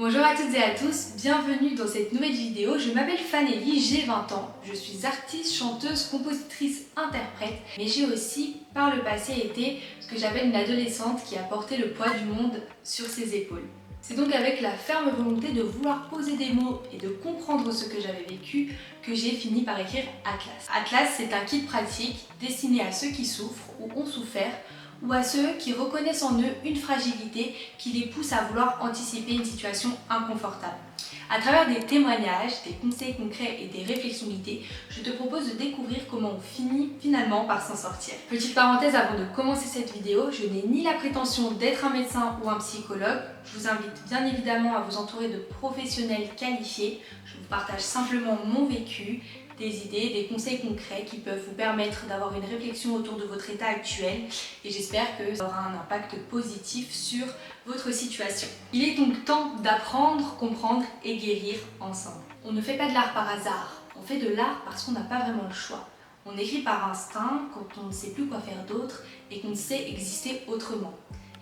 Bonjour à toutes et à tous, bienvenue dans cette nouvelle vidéo. Je m'appelle Fanelly, j'ai 20 ans. Je suis artiste, chanteuse, compositrice, interprète, mais j'ai aussi par le passé été ce que j'appelle une adolescente qui a porté le poids du monde sur ses épaules. C'est donc avec la ferme volonté de vouloir poser des mots et de comprendre ce que j'avais vécu que j'ai fini par écrire Atlas. Atlas, c'est un kit pratique destiné à ceux qui souffrent ou ont souffert, ou à ceux qui reconnaissent en eux une fragilité qui les pousse à vouloir anticiper une situation inconfortable. À travers des témoignages, des conseils concrets et des réflexions guidées, je te propose de découvrir comment on finit finalement par s'en sortir. Petite parenthèse avant de commencer cette vidéo, je n'ai ni la prétention d'être un médecin ou un psychologue. Je vous invite bien évidemment à vous entourer de professionnels qualifiés. Je vous partage simplement mon vécu, des idées, des conseils concrets qui peuvent vous permettre d'avoir une réflexion autour de votre état actuel et j'espère que ça aura un impact positif sur votre situation. Il est donc temps d'apprendre, comprendre et guérir ensemble. On ne fait pas de l'art par hasard, on fait de l'art parce qu'on n'a pas vraiment le choix. On écrit par instinct quand on ne sait plus quoi faire d'autre et qu'on sait exister autrement.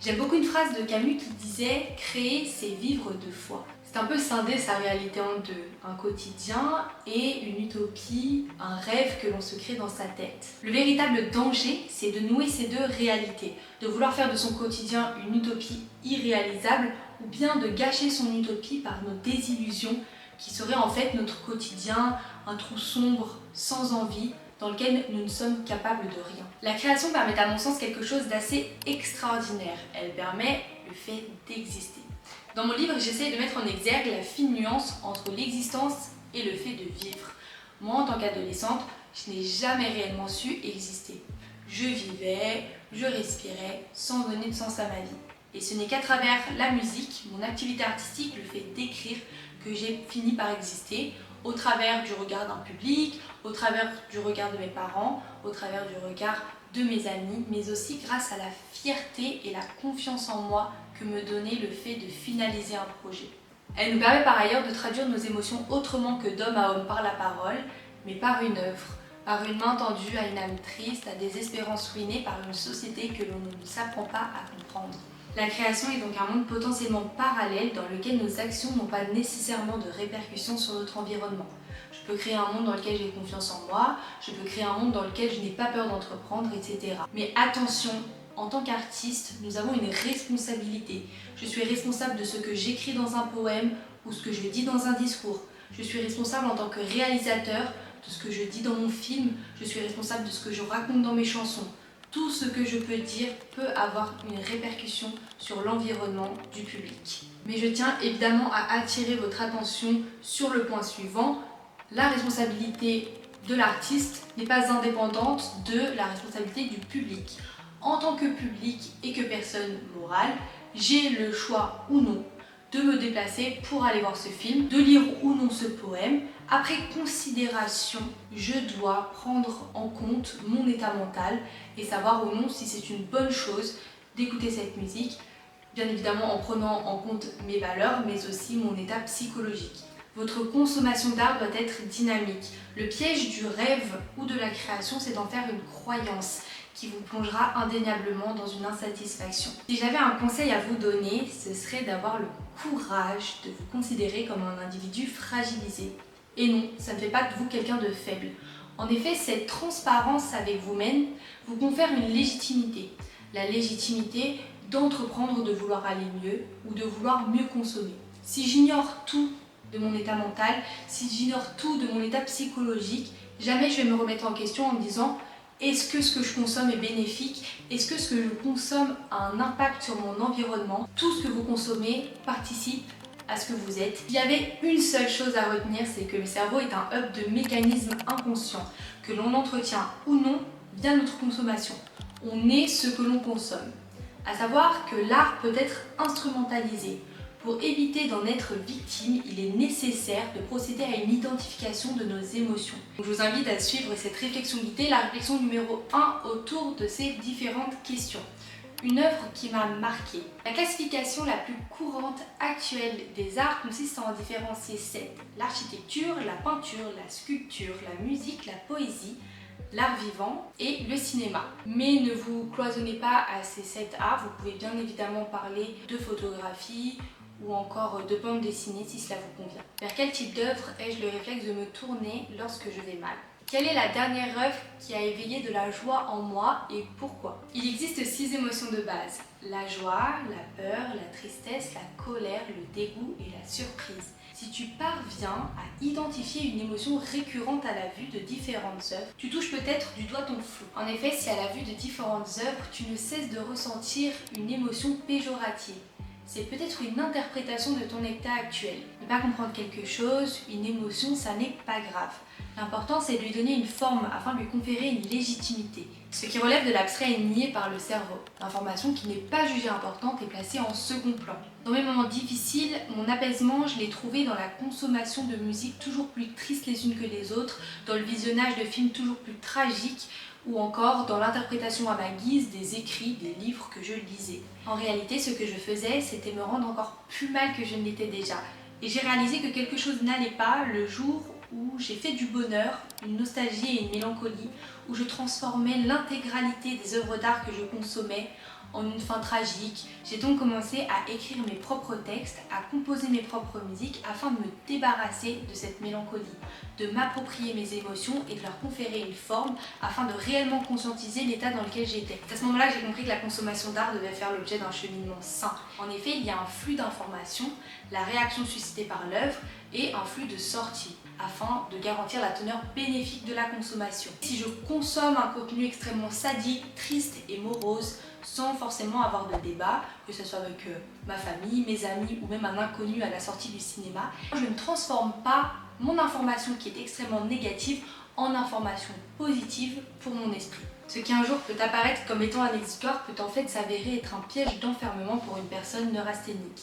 J'aime beaucoup une phrase de Camus qui disait « Créer, c'est vivre de foi ». C'est un peu scinder sa réalité en deux, un quotidien et une utopie, un rêve que l'on se crée dans sa tête. Le véritable danger, c'est de nouer ces deux réalités, de vouloir faire de son quotidien une utopie irréalisable ou bien de gâcher son utopie par nos désillusions qui seraient en fait notre quotidien, un trou sombre, sans envie, dans lequel nous ne sommes capables de rien. La création permet à mon sens quelque chose d'assez extraordinaire. Elle permet le fait d'exister. Dans mon livre, j'essaie de mettre en exergue la fine nuance entre l'existence et le fait de vivre. Moi, en tant qu'adolescente, je n'ai jamais réellement su exister. Je vivais, je respirais, sans donner de sens à ma vie. Et ce n'est qu'à travers la musique, mon activité artistique, le fait d'écrire, que j'ai fini par exister, au travers du regard d'un public, au travers du regard de mes parents, au travers du regard de mes amis, mais aussi grâce à la fierté et la confiance en moi que me donnait le fait de finaliser un projet. Elle nous permet par ailleurs de traduire nos émotions autrement que d'homme à homme par la parole, mais par une œuvre, par une main tendue à une âme triste, à des espérances ruinées par une société que l'on ne s'apprend pas à comprendre. La création est donc un monde potentiellement parallèle dans lequel nos actions n'ont pas nécessairement de répercussions sur notre environnement. Je peux créer un monde dans lequel j'ai confiance en moi, je peux créer un monde dans lequel je n'ai pas peur d'entreprendre, etc. Mais attention, en tant qu'artiste, nous avons une responsabilité. Je suis responsable de ce que j'écris dans un poème ou ce que je dis dans un discours. Je suis responsable en tant que réalisateur de ce que je dis dans mon film. Je suis responsable de ce que je raconte dans mes chansons. Tout ce que je peux dire peut avoir une répercussion sur l'environnement du public. Mais je tiens évidemment à attirer votre attention sur le point suivant. La responsabilité de l'artiste n'est pas indépendante de la responsabilité du public. En tant que public et que personne morale, j'ai le choix ou non de me déplacer pour aller voir ce film, de lire ou non ce poème. Après considération, je dois prendre en compte mon état mental et savoir ou non si c'est une bonne chose d'écouter cette musique, bien évidemment en prenant en compte mes valeurs, mais aussi mon état psychologique. Votre consommation d'art doit être dynamique. Le piège du rêve ou de la création, c'est d'en faire une croyance qui vous plongera indéniablement dans une insatisfaction. Si j'avais un conseil à vous donner, ce serait d'avoir le courage de vous considérer comme un individu fragilisé. Et non, ça ne fait pas de vous quelqu'un de faible. En effet, cette transparence avec vous-même vous confère une légitimité. La légitimité d'entreprendre, de vouloir aller mieux ou de vouloir mieux consommer. Si j'ignore tout de mon état mental, si j'ignore tout de mon état psychologique, jamais je vais me remettre en question en me disant est-ce que ce que je consomme est bénéfique? Est-ce que ce que je consomme a un impact sur mon environnement? Tout ce que vous consommez participe à ce que vous êtes. Il y avait une seule chose à retenir, c'est que le cerveau est un hub de mécanismes inconscients, que l'on entretient ou non via notre consommation. On est ce que l'on consomme. À savoir que l'art peut être instrumentalisé. Pour éviter d'en être victime, il est nécessaire de procéder à une identification de nos émotions. Donc, je vous invite à suivre cette réflexion guidée, la réflexion numéro 1 autour de ces différentes questions. Une œuvre qui m'a marquée. La classification la plus courante actuelle des arts consiste à en différencier 7. L'architecture, la peinture, la sculpture, la musique, la poésie, l'art vivant et le cinéma. Mais ne vous cloisonnez pas à ces 7 arts, vous pouvez bien évidemment parler de photographie ou encore de bande dessinée si cela vous convient. Vers quel type d'œuvre ai-je le réflexe de me tourner lorsque je vais mal? Quelle est la dernière œuvre qui a éveillé de la joie en moi et pourquoi? Il existe 6 émotions de base: la joie, la peur, la tristesse, la colère, le dégoût et la surprise. Si tu parviens à identifier une émotion récurrente à la vue de différentes œuvres, tu touches peut-être du doigt ton flou. En effet, si à la vue de différentes œuvres, tu ne cesses de ressentir une émotion péjorative, c'est peut-être une interprétation de ton état actuel. Ne pas comprendre quelque chose, une émotion, ça n'est pas grave. L'important, c'est de lui donner une forme afin de lui conférer une légitimité. Ce qui relève de l'abstrait est nié par le cerveau. L'information qui n'est pas jugée importante est placée en second plan. Dans mes moments difficiles, mon apaisement, je l'ai trouvé dans la consommation de musique toujours plus tristes les unes que les autres, dans le visionnage de films toujours plus tragiques, ou encore dans l'interprétation à ma guise des écrits, des livres que je lisais. En réalité, ce que je faisais, c'était me rendre encore plus mal que je ne l'étais déjà. Et j'ai réalisé que quelque chose n'allait pas le jour où j'ai fait du bonheur, une nostalgie et une mélancolie, où je transformais l'intégralité des œuvres d'art que je consommais en une fin tragique. J'ai donc commencé à écrire mes propres textes, à composer mes propres musiques afin de me débarrasser de cette mélancolie, de m'approprier mes émotions et de leur conférer une forme afin de réellement conscientiser l'état dans lequel j'étais. C'est à ce moment-là que j'ai compris que la consommation d'art devait faire l'objet d'un cheminement sain. En effet, il y a un flux d'informations, la réaction suscitée par l'œuvre et un flux de sortie afin de garantir la teneur bénéfique de la consommation. Si je consomme un contenu extrêmement sadique, triste et morose, sans forcément avoir de débat, que ce soit avec ma famille, mes amis ou même un inconnu à la sortie du cinéma, je ne transforme pas mon information qui est extrêmement négative en information positive pour mon esprit. Ce qui un jour peut apparaître comme étant un exutoire peut en fait s'avérer être un piège d'enfermement pour une personne neurasthénique.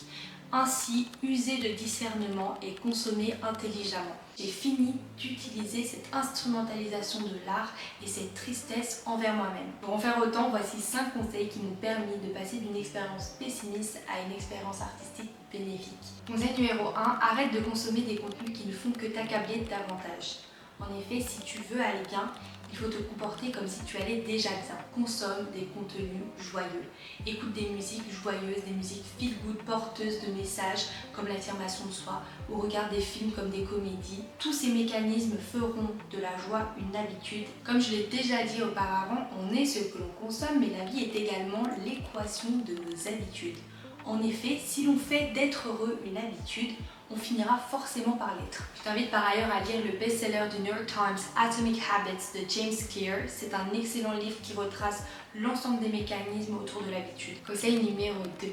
Ainsi, user de discernement et consommer intelligemment. J'ai fini d'utiliser cette instrumentalisation de l'art et cette tristesse envers moi-même. Pour en faire autant, voici 5 conseils qui m'ont permis de passer d'une expérience pessimiste à une expérience artistique bénéfique. Conseil numéro 1, arrête de consommer des contenus qui ne font que t'accabler davantage. En effet, si tu veux aller bien, il faut te comporter comme si tu allais déjà bien. Consomme des contenus joyeux. Écoute des musiques joyeuses, des musiques feel-good, porteuses de messages comme l'affirmation de soi, ou regarde des films comme des comédies. Tous ces mécanismes feront de la joie une habitude. Comme je l'ai déjà dit auparavant, on est ce que l'on consomme, mais la vie est également l'équation de nos habitudes. En effet, si l'on fait d'être heureux une habitude, on finira forcément par l'être. Je t'invite par ailleurs à lire le best-seller du New York Times, Atomic Habits de James Clear. C'est un excellent livre qui retrace l'ensemble des mécanismes autour de l'habitude. Conseil numéro 2.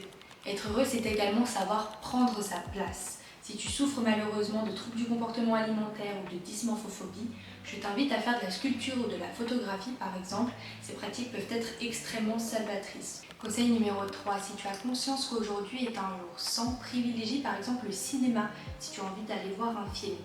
Être heureux, c'est également savoir prendre sa place. Si tu souffres malheureusement de troubles du comportement alimentaire ou de dysmorphophobie, je t'invite à faire de la sculpture ou de la photographie par exemple. Ces pratiques peuvent être extrêmement salvatrices. Conseil numéro 3, si tu as conscience qu'aujourd'hui est un jour sans, privilégie par exemple le cinéma si tu as envie d'aller voir un film.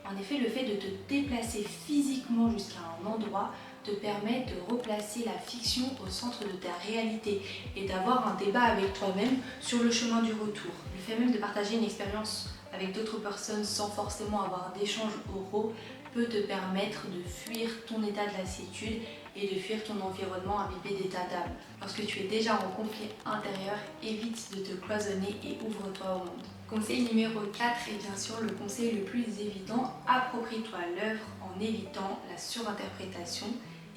En effet, le fait de te déplacer physiquement jusqu'à un endroit te permet de replacer la fiction au centre de ta réalité et d'avoir un débat avec toi-même sur le chemin du retour. Le fait même de partager une expérience avec d'autres personnes sans forcément avoir d'échanges oraux peut te permettre de fuir ton état de lassitude et de fuir ton environnement imbibé d'état d'âme. Lorsque tu es déjà en conflit intérieur, évite de te cloisonner et ouvre-toi au monde. Conseil numéro 4 est bien sûr le conseil le plus évident, approprie-toi l'œuvre en évitant la surinterprétation.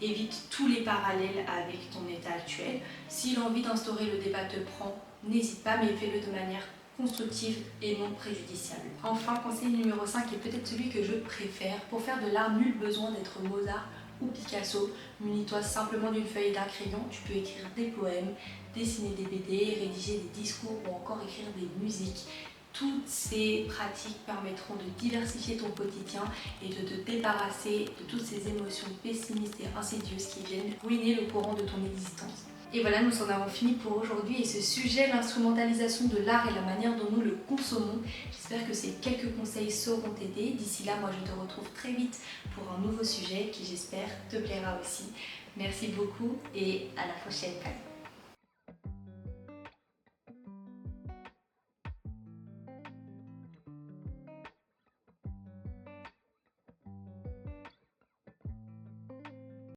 Évite tous les parallèles avec ton état actuel. Si l'envie d'instaurer le débat te prend, n'hésite pas, mais fais-le de manière constructive et non préjudiciable. Enfin, conseil numéro 5 est peut-être celui que je préfère. Pour faire de l'art, nul besoin d'être Mozart ou Picasso. Munis-toi simplement d'une feuille et d'un crayon. Tu peux écrire des poèmes, dessiner des BD, rédiger des discours ou encore écrire des musiques. Toutes ces pratiques permettront de diversifier ton quotidien et de te débarrasser de toutes ces émotions pessimistes et insidieuses qui viennent ruiner le courant de ton existence. Et voilà, nous en avons fini pour aujourd'hui et ce sujet, l'instrumentalisation de l'art et la manière dont nous le consommons. J'espère que ces quelques conseils sauront t'aider. D'ici là, moi je te retrouve très vite pour un nouveau sujet qui j'espère te plaira aussi. Merci beaucoup et à la prochaine.